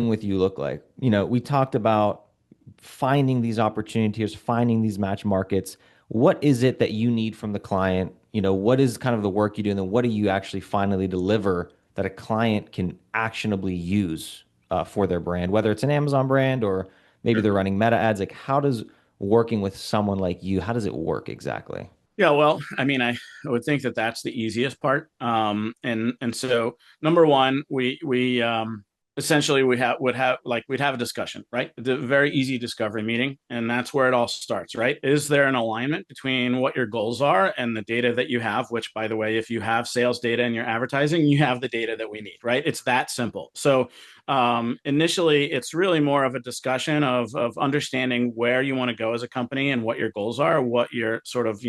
with you look like? We talked about finding these opportunities, finding these match markets. What is it that you need from the client? What is kind of the work you do, and then what do you actually finally deliver that a client can actionably use for their brand, whether it's an Amazon brand or maybe Sure. they're running meta ads. Like, how does working with someone like you, how does it work exactly? Yeah, well, I mean, I would think that that's the easiest part. And so number one, we essentially we have would have like we'd have a discussion, right? The very easy discovery meeting, and that's where it all starts, right? Is there an alignment between what your goals are and the data that you have? Which, by the way, if you have sales data in your advertising, you have the data that we need, right? It's that simple. So initially, it's really more of a discussion of understanding where you want to go as a company and what your goals are, what your sort of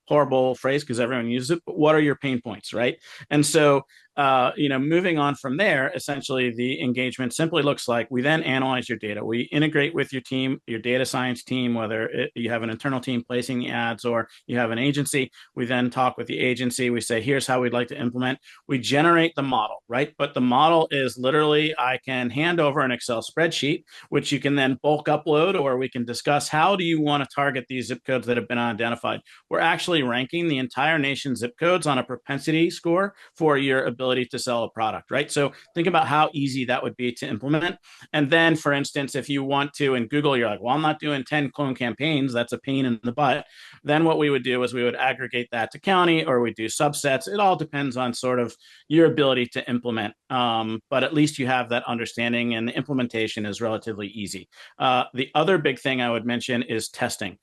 horrible phrase because everyone uses it, but what are your pain points, right? And so, moving on from there, essentially the engagement simply looks like we then analyze your data. We integrate with your team, your data science team, whether you have an internal team placing the ads or you have an agency. We then talk with the agency. We say, here's how we'd like to implement. We generate the model, right? But the model is literally, I can hand over an Excel spreadsheet, which you can then bulk upload, or we can discuss how do you want to target these zip codes that have been identified. We're actually ranking the entire nation's zip codes on a propensity score for your ability to sell a product, right? So think about how easy that would be to implement. And then, for instance, if you want to in Google, you're like, well, I'm not doing 10 clone campaigns. That's a pain in the butt. Then what we would do is we would aggregate that to county or we do subsets. It all depends on sort of your ability to implement. But at least you have that understanding and the implementation is relatively easy. The other big thing I would mention is testing.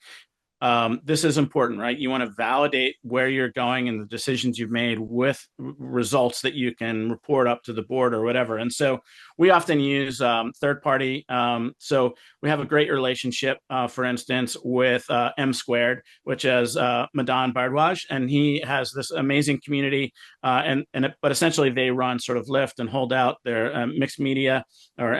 This is important, right? You want to validate where you're going and the decisions you've made with results that you can report up to the board or whatever. And so we often use third party. So we have a great relationship, for instance, with M Squared, which is Madan Bardwaj, and he has this amazing community. But essentially they run sort of lift and hold out their mixed media or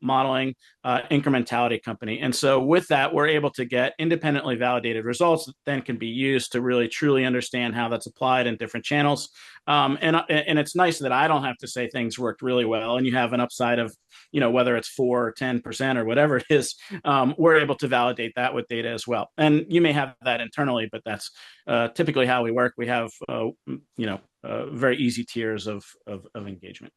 modeling incrementality company. And so with that, we're able to get independently validated results that then can be used to really truly understand how that's applied in different channels. And it's nice that I don't have to say things worked really well and you have an upside of, whether it's 4 or 10% or whatever it is, we're able to validate that with data as well. And you may have that internally, but that's typically how we work. We have, very easy tiers of engagement.